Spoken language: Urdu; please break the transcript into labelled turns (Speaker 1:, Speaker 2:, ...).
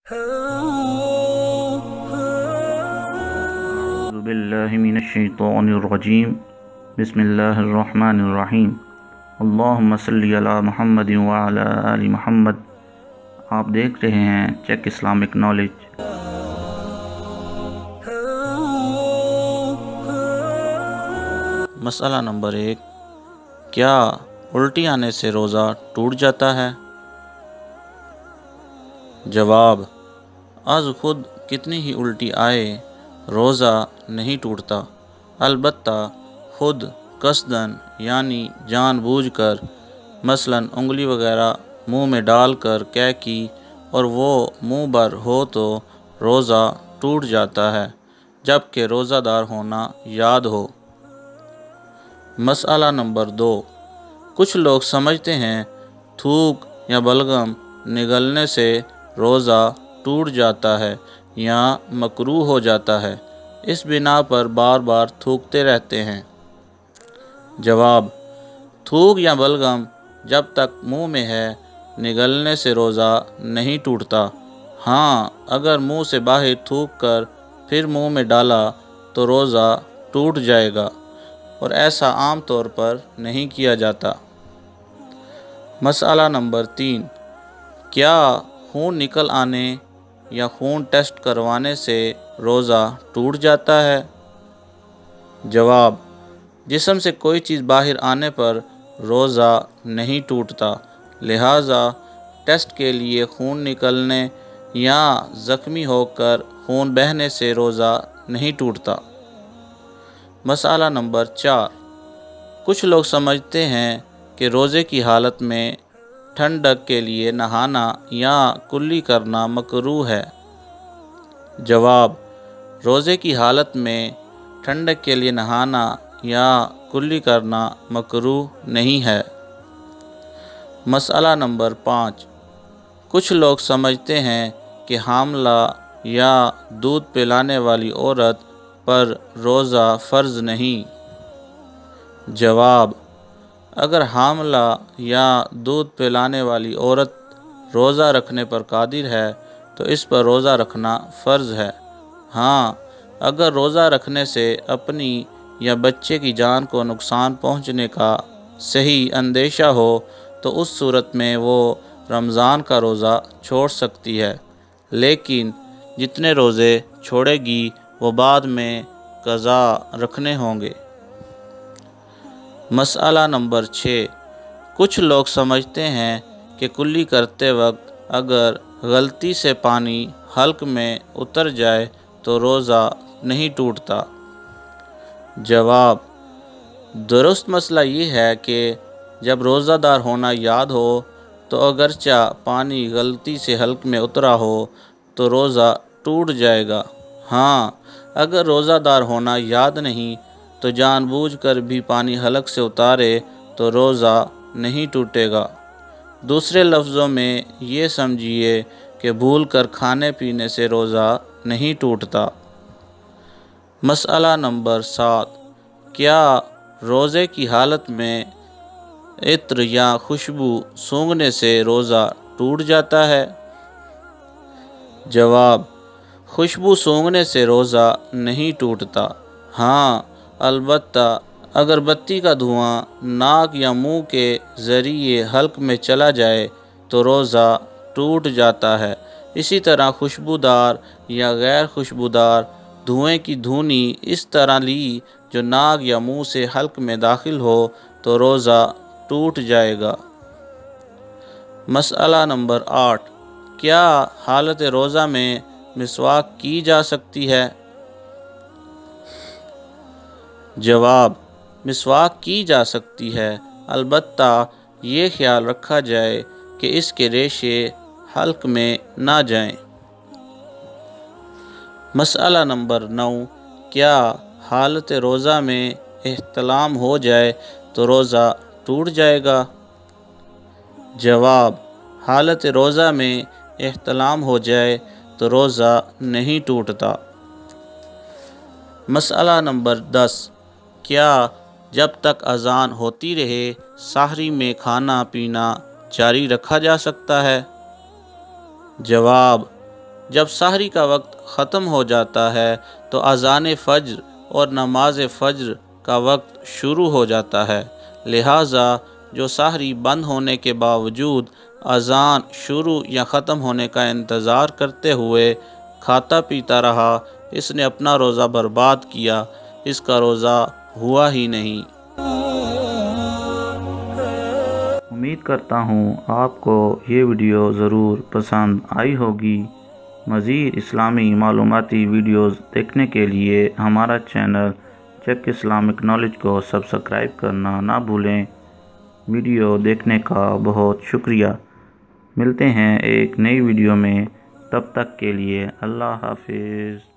Speaker 1: اعوذ باللہ من الشیطان الرجیم بسم اللہ الرحمن الرحیم اللہم صلی علی محمد وعلی آل محمد۔ آپ دیکھ رہے ہیں چیک اسلامک نالج۔ مسئلہ نمبر 1، کیا الٹی آنے سے روزہ ٹوٹ جاتا ہے؟ جواب: از خود کتنی ہی الٹی آئے روزہ نہیں ٹوٹتا، البتہ خود قصداً یعنی جان بوجھ کر، مثلاً انگلی وغیرہ منہ میں ڈال کر قے کی اور وہ منہ بر ہو تو روزہ ٹوٹ جاتا ہے، جبکہ روزہ دار ہونا یاد ہو۔ مسئلہ نمبر 2، کچھ لوگ سمجھتے ہیں تھوک یا بلغم نگلنے سے روزہ ٹوٹ جاتا ہے یا مکروہ ہو جاتا ہے، اس بنا پر بار بار تھوکتے رہتے ہیں۔ جواب: تھوک یا بلغم جب تک منہ میں ہے نگلنے سے روزہ نہیں ٹوٹتا، ہاں اگر منہ سے باہر تھوک کر پھر منہ میں ڈالا تو روزہ ٹوٹ جائے گا، اور ایسا عام طور پر نہیں کیا جاتا۔ مسئلہ نمبر 3، کیا خون نکل آنے یا خون ٹیسٹ کروانے سے روزہ ٹوٹ جاتا ہے؟ جواب: جسم سے کوئی چیز باہر آنے پر روزہ نہیں ٹوٹتا، لہٰذا ٹیسٹ کے لیے خون نکلنے یا زخمی ہو کر خون بہنے سے روزہ نہیں ٹوٹتا۔ مسئلہ نمبر 4، کچھ لوگ سمجھتے ہیں کہ روزے کی حالت میں ٹھنڈک کے لیے نہانا یا کلی کرنا مکروہ ہے۔ جواب: روزے کی حالت میں ٹھنڈک کے لیے نہانا یا کلی کرنا مکروہ نہیں ہے۔ مسئلہ نمبر 5، کچھ لوگ سمجھتے ہیں کہ حاملہ یا دودھ پلانے والی عورت پر روزہ فرض نہیں۔ جواب: اگر حاملہ یا دودھ پلانے والی عورت روزہ رکھنے پر قادر ہے تو اس پر روزہ رکھنا فرض ہے۔ ہاں اگر روزہ رکھنے سے اپنی یا بچے کی جان کو نقصان پہنچنے کا صحیح اندیشہ ہو تو اس صورت میں وہ رمضان کا روزہ چھوڑ سکتی ہے، لیکن جتنے روزے چھوڑے گی وہ بعد میں قضا رکھنے ہوں گے۔ مسئلہ نمبر 6، کچھ لوگ سمجھتے ہیں کہ کلی کرتے وقت اگر غلطی سے پانی حلق میں اتر جائے تو روزہ نہیں ٹوٹتا۔ جواب: درست مسئلہ یہ ہے کہ جب روزہ دار ہونا یاد ہو تو اگرچہ پانی غلطی سے حلق میں اترا ہو تو روزہ ٹوٹ جائے گا، ہاں اگر روزہ دار ہونا یاد نہیں تو جان بوجھ کر بھی پانی حلق سے اتارے تو روزہ نہیں ٹوٹے گا۔ دوسرے لفظوں میں یہ سمجھیے کہ بھول کر کھانے پینے سے روزہ نہیں ٹوٹتا۔ مسئلہ نمبر 7، کیا روزے کی حالت میں عطر یا خوشبو سونگھنے سے روزہ ٹوٹ جاتا ہے؟ جواب: خوشبو سونگھنے سے روزہ نہیں ٹوٹتا، ہاں البتہ اگر بتی کا دھواں ناک یا منہ کے ذریعے حلق میں چلا جائے تو روزہ ٹوٹ جاتا ہے۔ اسی طرح خوشبودار یا غیر خوشبودار دھوئیں کی دھونی اس طرح لی جو ناک یا منہ سے حلق میں داخل ہو تو روزہ ٹوٹ جائے گا۔ مسئلہ نمبر 8، کیا حالت روزہ میں مسواک کی جا سکتی ہے؟ جواب: مسواک کی جا سکتی ہے، البتہ یہ خیال رکھا جائے کہ اس کے ریشے حلق میں نہ جائیں۔ مسئلہ نمبر 9، کیا حالت روزہ میں احتلام ہو جائے تو روزہ ٹوٹ جائے گا؟ جواب: حالت روزہ میں احتلام ہو جائے تو روزہ نہیں ٹوٹتا۔ مسئلہ نمبر 10، کیا جب تک اذان ہوتی رہے سحری میں کھانا پینا جاری رکھا جا سکتا ہے؟ جواب: جب سحری کا وقت ختم ہو جاتا ہے تو اذان فجر اور نماز فجر کا وقت شروع ہو جاتا ہے، لہٰذا جو سحری بند ہونے کے باوجود اذان شروع یا ختم ہونے کا انتظار کرتے ہوئے کھاتا پیتا رہا، اس نے اپنا روزہ برباد کیا، اس کا روزہ ہوا ہی نہیں۔ امید کرتا ہوں آپ کو یہ ویڈیو ضرور پسند آئی ہوگی۔ مزید اسلامی معلوماتی ویڈیوز دیکھنے کے لیے ہمارا چینل چیک اسلامک نالج کو سبسکرائب کرنا نہ بھولیں۔ ویڈیو دیکھنے کا بہت شکریہ۔ ملتے ہیں ایک نئی ویڈیو میں، تب تک کے لیے اللہ حافظ۔